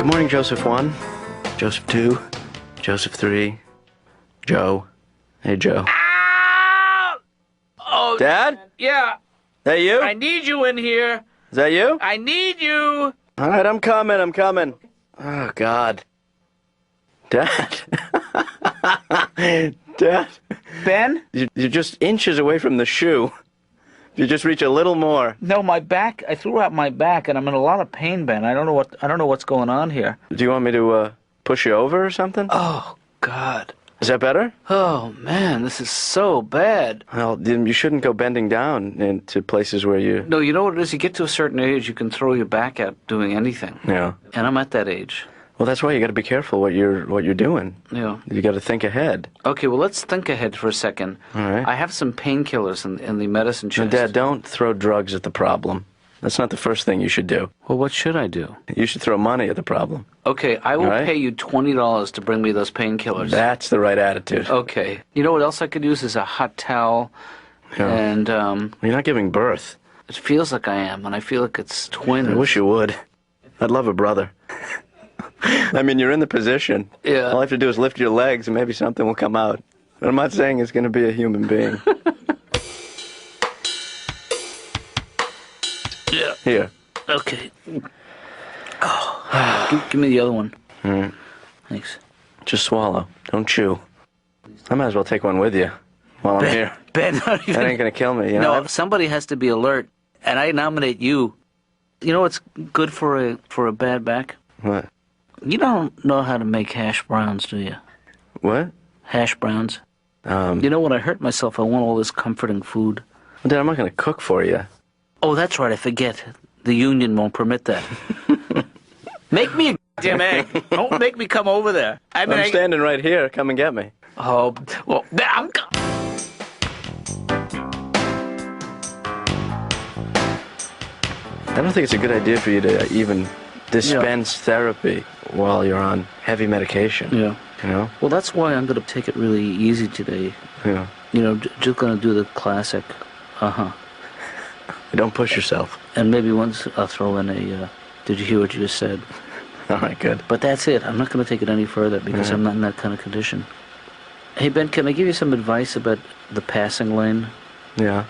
Good morning, Joseph 1, Joseph 2, Joseph 3, Joe. Hey, Joe. Ow! Oh, Dad? yeah. That you? I need you in here. Is that you? I need you. All right, I'm coming. Oh, God. Dad. Dad. Ben? You're just inches away from the shoe. If you just reach a little more. No, my back. I threw out my back, and I'm in a lot of pain, Ben. I don't know what's going on here. Do you want me to push you over or something? Oh, God. Is that better? Oh, man, this is so bad. Well, then you shouldn't go bending down into places where you... No, you know what it is? You get to a certain age, you can throw your back out doing anything. Yeah. And I'm at that age. Well, that's why you got to be careful what you're doing. Yeah. You got to think ahead. Okay, well, let's think ahead for a second. All right. I have some painkillers in the medicine chest. Now, Dad, don't throw drugs at the problem. That's not the first thing you should do. Well, what should I do? You should throw money at the problem. Okay, I will All right. pay you $20 to bring me those painkillers. That's the right attitude. Okay. You know what else I could use is a hot towel. Yeah. And You're not giving birth. it feels like I am, and I feel like it's twins. I wish you would. I'd love a brother. I mean, you're in the position. Yeah. All I have to do is lift your legs and maybe something will come out. But I'm not saying it's going to be a human being. Yeah. Here. Okay. Oh, give me the other one. All right. Thanks. Just swallow. Don't chew. I might as well take one with you while I'm here. Ben, not even... That ain't going to kill me, you know? No, somebody has to be alert, and I nominate you. You know what's good for a bad back? What? You don't know how to make hash browns, do you? What? Hash browns. You know, when I hurt myself, I want all this comforting food. Well, Dad, I'm not going to cook for you. Oh, that's right, I forget. The union won't permit that. Make me a damn egg. Don't make me come over there. I mean, I'm standing right here. Come and get me. Oh, well, I'm... I don't think it's a good idea for you to even dispense therapy while you're on heavy medication. Yeah. You know? Well, that's why I'm going to take it really easy today. Yeah. You know, just going to do the classic, Don't push yourself. And maybe once I'll throw in a, did you hear what you just said? All right, good. But that's it. I'm not going to take it any further because I'm not in that kind of condition. Hey, Ben, can I give you some advice about the passing lane? Yeah.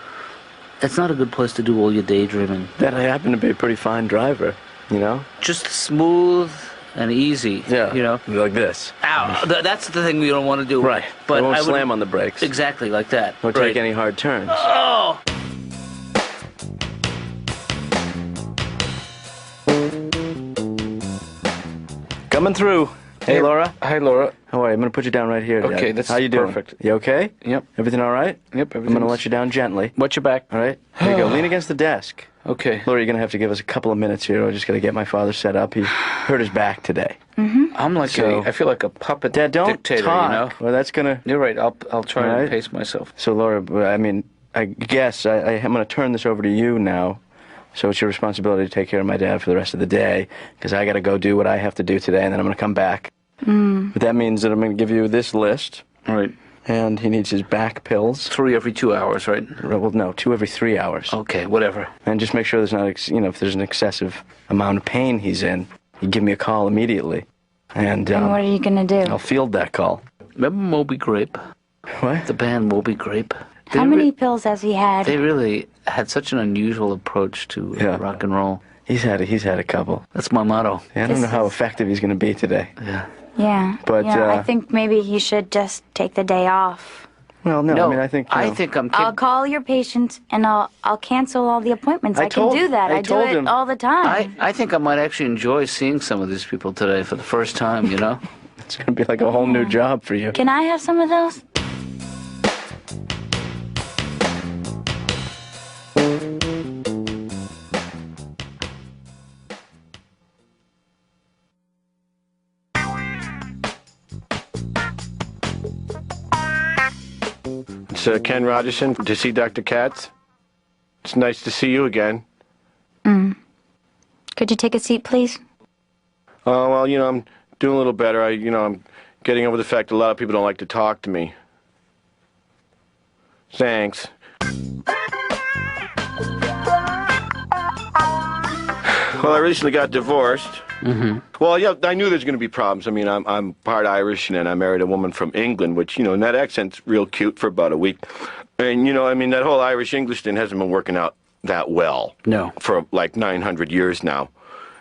It's not a good place to do all your daydreaming. Dad, I happen to be a pretty fine driver, you know? Just smooth and easy. Yeah. You know? Like this. Ow! That's the thing we don't want to do. Right. But I won't would, slam on the brakes. Exactly, like that. Or right. take any hard turns. Oh! Coming through. Hey, Laura. Hi, Laura. How are you? I'm going to put you down right here, Dad. Okay, that's How you doing? perfect. You okay? Yep. Everything all right? Yep, I'm going to let you down gently. Watch your back. All right? There you go. Lean against the desk. Okay. Laura, you're going to have to give us a couple of minutes here. I just got to get my father set up. He hurt his back today. I'm like I feel like a puppet Dad, don't dictator, talk. you know? Well, that's going to... You're right. I'll try All and right. pace myself. So, Laura, I mean, I guess I'm going to turn this over to you now. So it's your responsibility to take care of my dad for the rest of the day, because I got to go do what I have to do today, and then I'm going to come back. But that means that I'm going to give you this list. All right. And he needs his back pills. 3 every 2 hours, right? Well, no, 2 every 3 hours. Okay, whatever. And just make sure there's not, if there's an excessive amount of pain he's in, you give me a call immediately. And what are you going to do? I'll field that call. Remember Moby Grape? What? The band Moby Grape? How many pills has he had? They really had such an unusual approach to rock and roll. He's had a couple. That's my motto. Yeah, I don't know how effective he's going to be today. Yeah. Yeah. But, I think maybe he should just take the day off. Well, no, I mean, I think... I think I'm I'll call your patients and I'll cancel all the appointments. I can do that. I do it all the time. I think I might actually enjoy seeing some of these people today for the first time, you know? It's going to be like a whole new job for you. Can I have some of those? It's Ken Rogerson to see Dr. Katz. It's nice to see you again. Could you take a seat, please? Oh, well, I'm doing a little better. I'm getting over the fact that a lot of people don't like to talk to me. Thanks. Well, I recently got divorced. Mm-hmm. Well, yeah, I knew there's going to be problems. I mean, I'm part Irish, and I married a woman from England, which, you know, and that accent's real cute for about a week. And, you know, I mean, that whole Irish-English thing hasn't been working out that well. No. For like 900 years now.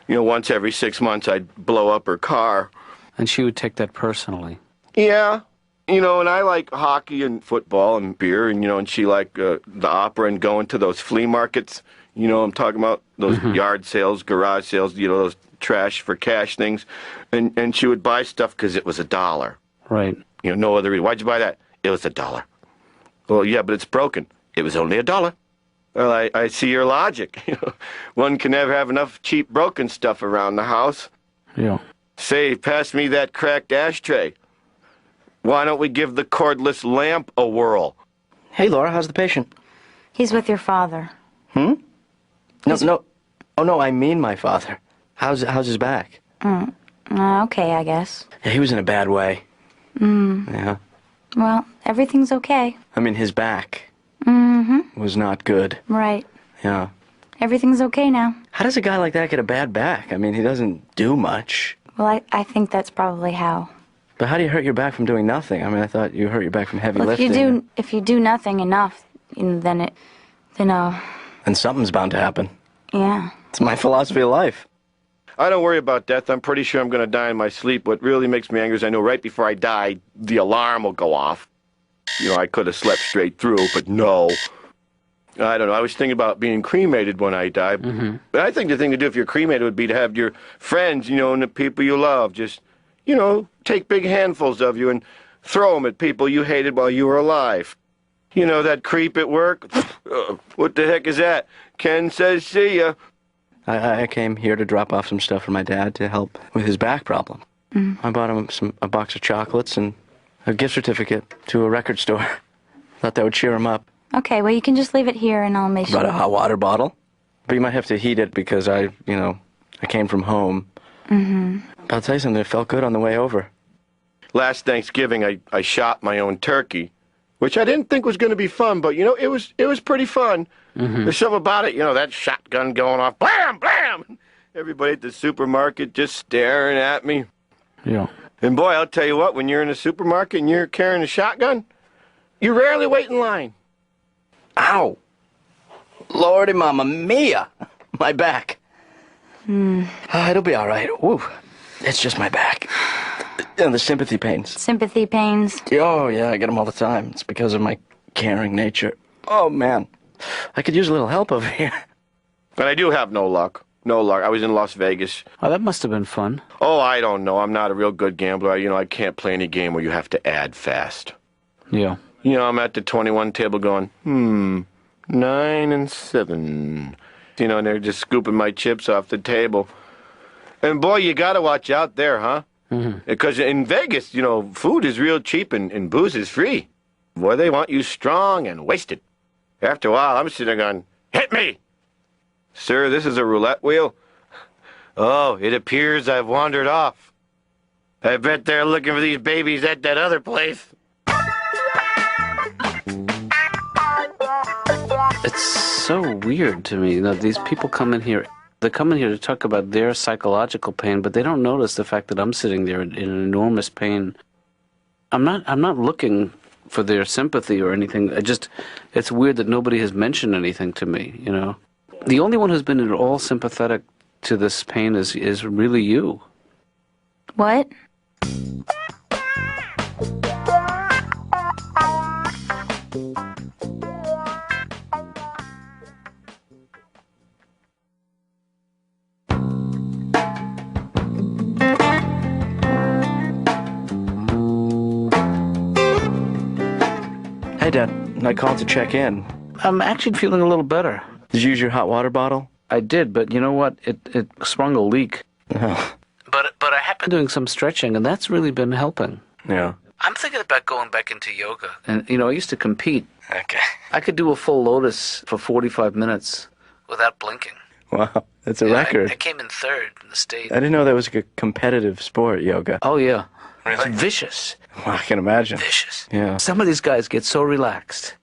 You know, once every 6 months I'd blow up her car. And she would take that personally. Yeah. You know, and I like hockey and football and beer, and, you know, and she liked the opera and going to those flea markets. You know, I'm talking about those yard sales, garage sales, you know, those trash for cash things. And she would buy stuff because it was $1. Right. You know, no other reason. Why'd you buy that? It was $1. Well, yeah, but it's broken. It was only $1. Well, I see your logic. You know, one can never have enough cheap broken stuff around the house. Yeah. Say, pass me that cracked ashtray. Why don't we give the cordless lamp a whirl? Hey, Laura, how's the patient? He's with your father. No. Oh, no, I mean my father. How's his back? Okay, I guess. Yeah, he was in a bad way. Yeah. Well, everything's okay. I mean, his back was not good. Right. Yeah. Everything's okay now. How does a guy like that get a bad back? I mean, he doesn't do much. Well, I think that's probably how. But how do you hurt your back from doing nothing? I mean, I thought you hurt your back from heavy lifting. If you do nothing enough, then And something's bound to happen. yeah. It's my philosophy of life. I don't worry about death. I'm pretty sure I'm going to die in my sleep. What really makes me angry is I know right before I die, the alarm will go off. You know, I could have slept straight through, but no. I don't know. I was thinking about being cremated when I die. But I think the thing to do if you're cremated would be to have your friends, you know, and the people you love just, you know, take big handfuls of you and throw them at people you hated while you were alive. You know, that creep at work? What the heck is that? Ken says see ya. I came here to drop off some stuff for my dad to help with his back problem. I bought him a box of chocolates and a gift certificate to a record store. Thought that would cheer him up. Okay, well, you can just leave it here and I'll make sure. Brought a hot water bottle. But you might have to heat it because I came from home. I'll tell you something, it felt good on the way over. Last Thanksgiving, I shot my own turkey, which I didn't think was going to be fun, but, you know, it was pretty fun. There's something about it, you know, that shotgun going off, blam, blam! Everybody at the supermarket just staring at me. Yeah. And boy, I'll tell you what, when you're in a supermarket and you're carrying a shotgun, you rarely wait in line. Ow! Lordy Mamma Mia! My back. It'll be all right. Ooh, it's just my back. And the sympathy pains. Sympathy pains. Oh, yeah, I get them all the time. It's because of my caring nature. Oh, man. I could use a little help over here. And I do have no luck. No luck. I was in Las Vegas. Oh, that must have been fun. Oh, I don't know. I'm not a real good gambler. I can't play any game where you have to add fast. Yeah. You know, I'm at the 21 table going, 9 and 7. You know, and they're just scooping my chips off the table. And boy, you got to watch out there, huh? Because in Vegas, you know, food is real cheap and booze is free. Boy, they want you strong and wasted. After a while, I'm sitting there going, hit me! Sir, this is a roulette wheel? Oh, it appears I've wandered off. I bet they're looking for these babies at that other place. It's so weird to me that these people come in here. They come in here to talk about their psychological pain, but they don't notice the fact that I'm sitting there in enormous pain. I'm not looking for their sympathy or anything. It's weird that nobody has mentioned anything to me, you know. The only one who's been at all sympathetic to this pain is really you. What? Hey, Dad. I called to check in. I'm actually feeling a little better. Did you use your hot water bottle? I did, but you know what? It sprung a leak. Oh. But I have been doing some stretching, and that's really been helping. Yeah. I'm thinking about going back into yoga. And, you know, I used to compete. Okay. I could do a full lotus for 45 minutes without blinking. Wow. That's a record. I came in third in the state. I didn't know that was a competitive sport, yoga. Oh, yeah. Really? It's vicious. Well, I can imagine. Vicious. Yeah. Some of these guys get so relaxed.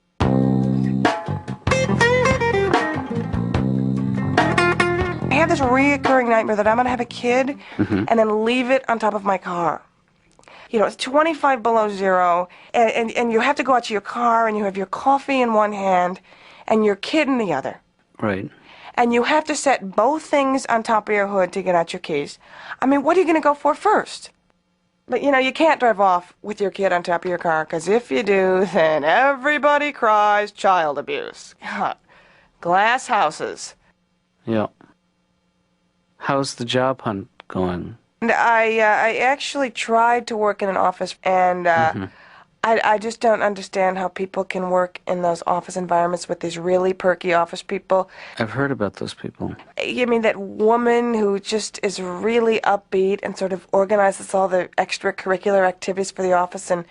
I have the this reoccurring nightmare that I'm going to have a kid and then leave it on top of my car. You know, it's 25 below zero, and you have to go out to your car, and you have your coffee in one hand and your kid in the other. Right. And you have to set both things on top of your hood to get out your keys. I mean, what are you going to go for first? But, you know, you can't drive off with your kid on top of your car, because if you do, then everybody cries child abuse. Glass houses. Yeah. How's the job hunt going? And I actually tried to work in an office, and I just don't understand how people can work in those office environments with these really perky office people. I've heard about those people. You mean that woman who just is really upbeat and sort of organizes all the extracurricular activities for the office, and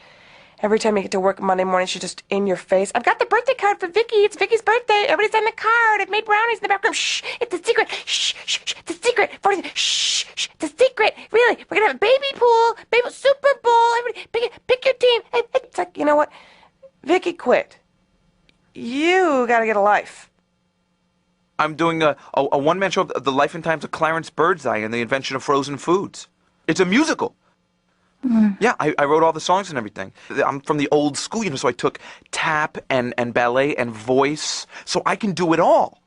every time you get to work Monday morning, she's just in your face. I've got the birthday card for Vicky. It's Vicky's birthday. Everybody sign the card. I've made brownies in the background. Shh, it's a secret. Shh, shh, shh, it's a secret. Shh, shh, it's a secret. Really, we're gonna have a baby pool, baby Super Bowl. Everybody, pick your team. It's like, you know what? Vicky quit. You gotta get a life. I'm doing a one-man show of the life and times of Clarence Birdseye and the invention of frozen foods. It's a musical. Yeah, I wrote all the songs and everything. I'm from the old school, you know, so I took tap and ballet and voice, so I can do it all.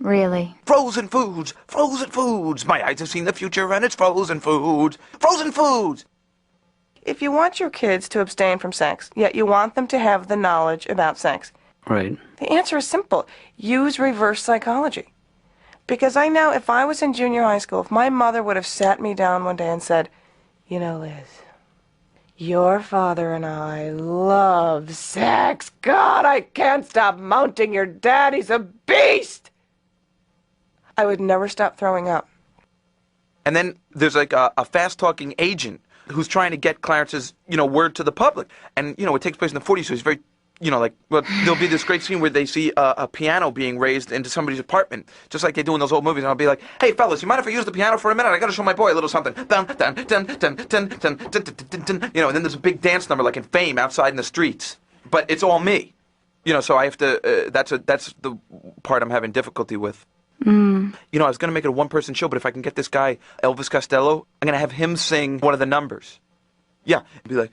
Really? Frozen foods, frozen foods. My eyes have seen the future and it's frozen foods. Frozen foods! If you want your kids to abstain from sex, yet you want them to have the knowledge about sex, Right. the answer is simple. Use reverse psychology. Because I know if I was in junior high school, if my mother would have sat me down one day and said, you know, Liz, your father and I love sex. God, I can't stop mounting your dad. He's a beast. I would never stop throwing up. And then there's like a fast-talking agent who's trying to get Clarence's, you know, word to the public. And, you know, it takes place in the 40s, so he's very, you know, like, well, there'll be this great scene where they see a piano being raised into somebody's apartment, just like they do in those old movies. And I'll be like, hey, fellas, you mind if I use the piano for a minute? I got to show my boy a little something. Dun, dun, dun, dun, dun, dun, dun, dun, dun, dun. You know, and then there's a big dance number like in Fame outside in the streets. But it's all me. You know, so I have to, that's the part I'm having difficulty with. You know, I was going to make it a one-person show, but if I can get this guy, Elvis Costello, I'm going to have him sing one of the numbers. Yeah, be like,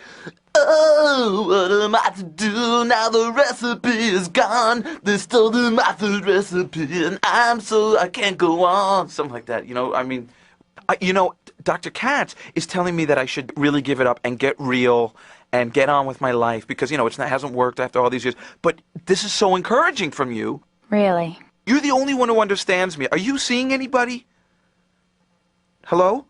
oh, what am I to do now the recipe is gone? They stole my food recipe and I can't go on. Something like that, you know, I mean, you know, Dr. Katz is telling me that I should really give it up and get real and get on with my life because, you know, it hasn't worked after all these years. But this is so encouraging from you. Really? You're the only one who understands me. Are you seeing anybody? Hello?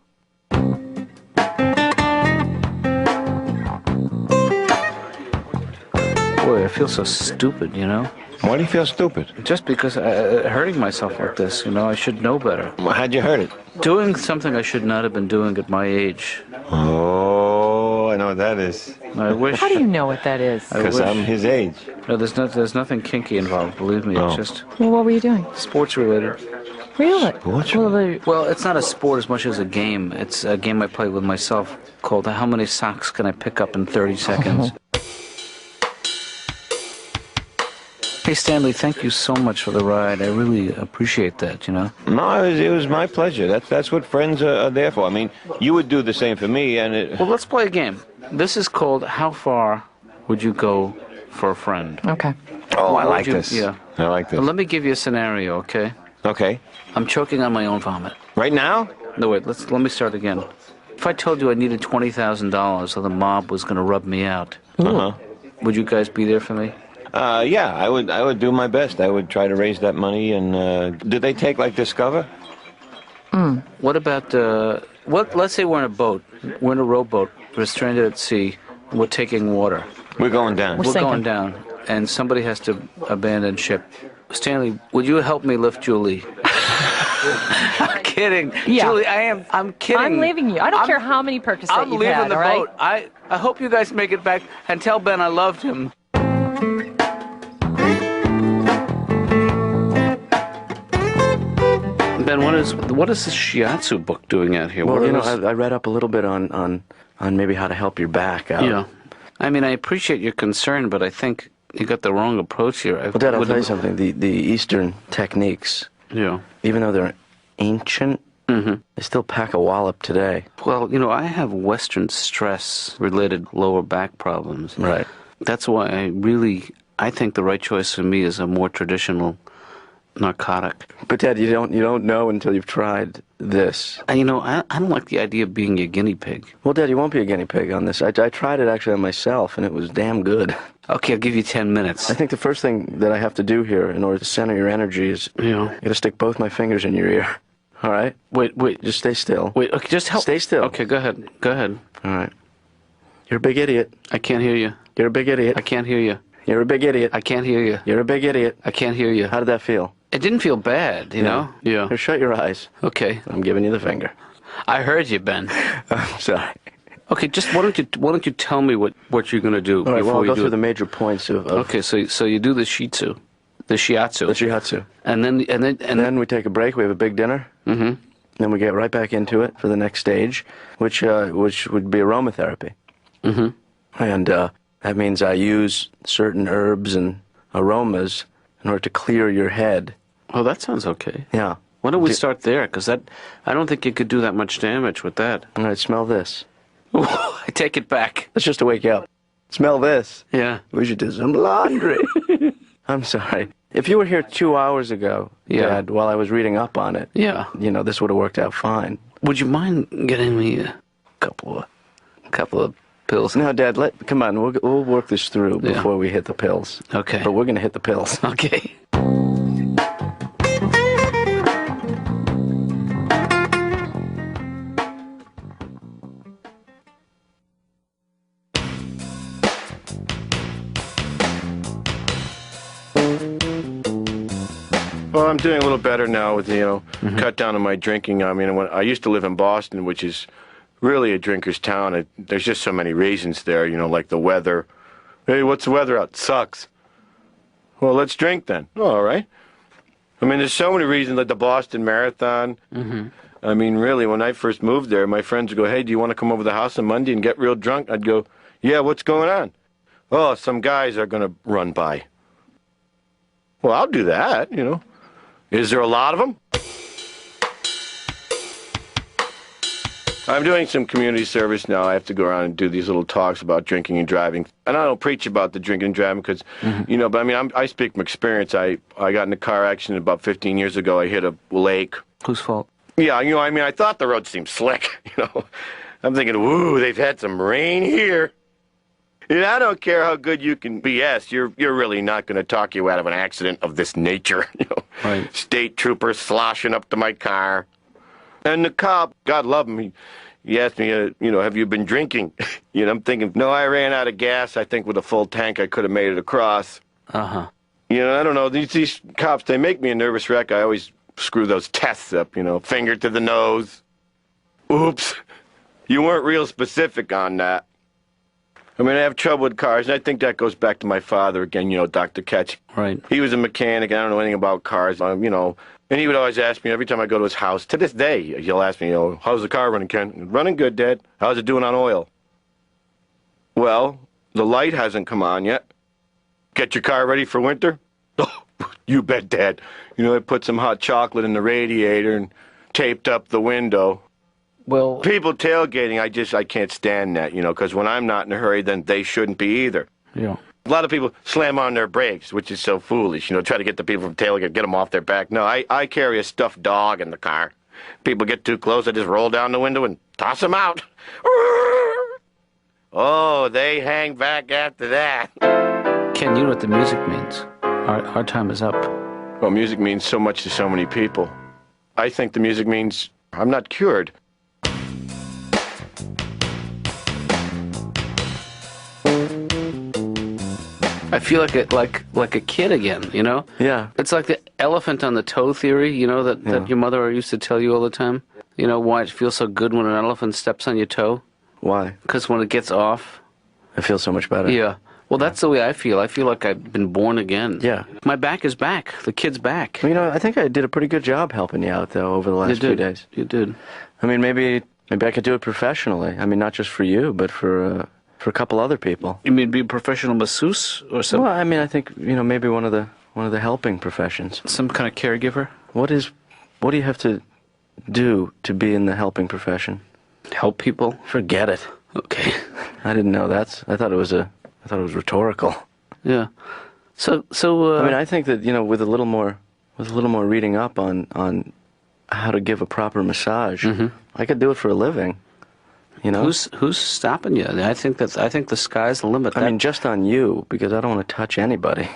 Boy, I feel so stupid, you know? Why do you feel stupid? Just because hurting myself like this, you know, I should know better. Well, how'd you hurt it? Doing something I should not have been doing at my age. Oh, I know what that is. I wish. How do you know what that is? Because I'm his age. No, there's nothing kinky involved, believe me. It's just Well, what were you doing? sports related. Really? What? Well, it's not a sport as much as a game. It's a game I play with myself called How Many Socks Can I Pick Up in 30 Seconds? Hey, Stanley, thank you so much for the ride. I really appreciate that, you know? No, it was my pleasure. That's what friends are there for. I mean, you would do the same for me, and it... Well, let's play a game. This is called How Far Would You Go for a Friend? Okay. Oh, I like you- this. yeah. I like this. Well, let me give you a scenario, okay? Okay. I'm choking on my own vomit. Right now? No, wait, let me start again. If I told you I needed $20,000 so the mob was going to rub me out, Uh-huh. would you guys be there for me? Yeah, I would do my best. I would try to raise that money, and did they take, like, Discover? What about, let's say we're in a boat. We're in a rowboat. We're stranded at sea. We're taking water. We're going down. We're We're sinking. going down, and somebody has to abandon ship. Stanley, would you help me lift Julie? I'm kidding. Yeah. Julie, I'm kidding. I'm leaving you. I don't care how many Percocet I'm you've leaving had, the all right? boat. I hope you guys make it back and tell Ben I loved him. Ben, what is this shiatsu book doing out here? Well, What you know, is- I read up a little bit on maybe how to help your back out. yeah. I mean, I appreciate your concern, but I think you got the wrong approach here. Well, Dad, I'll tell you something. The Eastern techniques, Yeah. even though they're ancient. Mm-hmm. They still pack a wallop today. Well, I have Western stress-related lower back problems. Right. That's why I think the right choice for me is a more traditional narcotic. But Dad, you don't know until you've tried this. And I don't like the idea of being a guinea pig. Well, Dad, you won't be a guinea pig on this. I tried it actually on myself, and it was damn good. Okay, I'll give you 10 minutes. I think the first thing that I have to do here in order to center your energy is you got to stick both my fingers in your ear. All right? Wait. Just stay still. Wait, okay, just help. Stay still. Okay, go ahead. All right. You're a big idiot. I can't hear you. You're a big idiot. I can't hear you. You're a big idiot. I can't hear you. You're a big idiot. I can't hear you. How did that feel? It didn't feel bad, you know? Yeah. Here, shut your eyes. Okay. I'm giving you the finger. I heard you, Ben. I'm sorry. Okay, just why don't you tell me what you're going to do All right, before well, I'll you go do through it. the major points of Okay, so you do the shiatsu. The shiatsu. And then we take a break. We have a big dinner. Mm-hmm. Then we get right back into it for the next stage, which would be aromatherapy. Mm-hmm. And that means I use certain herbs and aromas in order to clear your head. Oh, that sounds okay. Yeah. Why don't we start there? Because I don't think you could do that much damage with that. All right, smell this. I take it back. That's just to wake you up. Smell this. Yeah. We should do some laundry. I'm sorry. If you were here 2 hours ago, Dad, while I was reading up on it, this would have worked out fine. Would you mind getting me a couple of pills? No, Dad, come on. We'll work this through before we hit the pills. Okay. But we're going to hit the pills. Okay. Well, I'm doing a little better now with cut down on my drinking. I mean, when I used to live in Boston, which is really a drinker's town. There's just so many reasons there, like the weather. Hey, what's the weather out? Sucks. Well, let's drink then. Oh, all right. I mean, there's so many reasons, like the Boston Marathon. Mm-hmm. I mean, really, when I first moved there, my friends would go, hey, do you want to come over to the house on Monday and get real drunk? I'd go, yeah, what's going on? Oh, some guys are going to run by. Well, I'll do that, Is there a lot of them? I'm doing some community service now. I have to go around and do these little talks about drinking and driving. And I don't preach about the drinking and driving because, but I mean, I speak from experience. I got in a car accident about 15 years ago. I hit a lake. Whose fault? Yeah, I mean, I thought the road seemed slick, I'm thinking, woo, they've had some rain here. I don't care how good you can BS. You're really not going to talk you out of an accident of this nature. Right. State troopers sloshing up to my car. And the cop, God love him, he asked me, have you been drinking? I'm thinking, no, I ran out of gas. I think with a full tank I could have made it across. Uh-huh. I don't know. These cops, they make me a nervous wreck. I always screw those tests up, finger to the nose. Oops. You weren't real specific on that. I mean, I have trouble with cars, and I think that goes back to my father again, Dr. Katz. Right. He was a mechanic, and I don't know anything about cars, and he would always ask me every time I go to his house. To this day, he'll ask me, how's the car running, Ken? Running good, Dad. How's it doing on oil? Well, the light hasn't come on yet. Get your car ready for winter? Oh, you bet, Dad. I put some hot chocolate in the radiator and taped up the window. Well, People tailgating, I can't stand that, because when I'm not in a hurry, then they shouldn't be either. yeah. A lot of people slam on their brakes, which is so foolish, try to get the people from tailgate, get them off their back. No, I carry a stuffed dog in the car. People get too close, I just roll down the window and toss them out. Oh, they hang back after that. Ken, you know what the music means. Our time is up. Well, music means so much to so many people. I think the music means I'm not cured. I feel like a kid again, Yeah. It's like the elephant on the toe theory, that your mother used to tell you all the time. Why it feels so good when an elephant steps on your toe? Why? Because when it gets off. I feel so much better. Yeah. Well, that's the way I feel. I feel like I've been born again. Yeah. My back is back. The kid's back. Well, I think I did a pretty good job helping you out, though, over the last few days. You did. I mean, maybe I could do it professionally. I mean, not just for you, but for a couple other people. You mean be a professional masseuse or something? Well, I mean, I think maybe one of the helping professions. Some kind of caregiver? What do you have to do to be in the helping profession? Help people? Forget it. Okay. I didn't know that. I thought it was rhetorical. Yeah. So. I mean, I think that with a little more reading up on how to give a proper massage, I could do it for a living. Who's stopping you? I think the sky's the limit. I mean, just on you, because I don't want to touch anybody.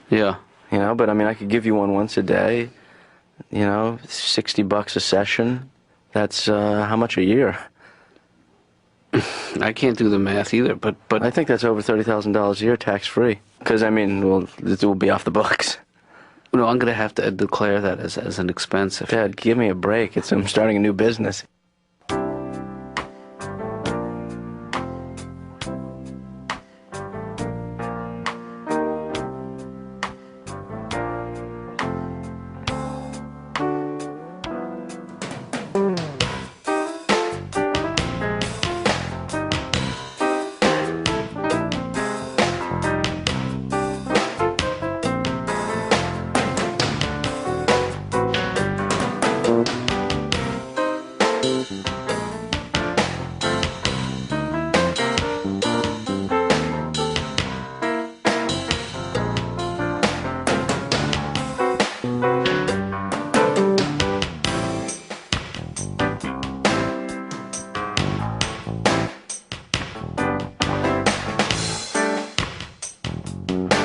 Yeah. But I mean, I could give you one once a day. $60 a session. That's how much a year? I can't do the math either, but I think that's over $30,000 a year, tax free. Because I mean, it will be off the books. No, I'm going to have to declare that as an expense. Dad, give me a break. I'm starting a new business.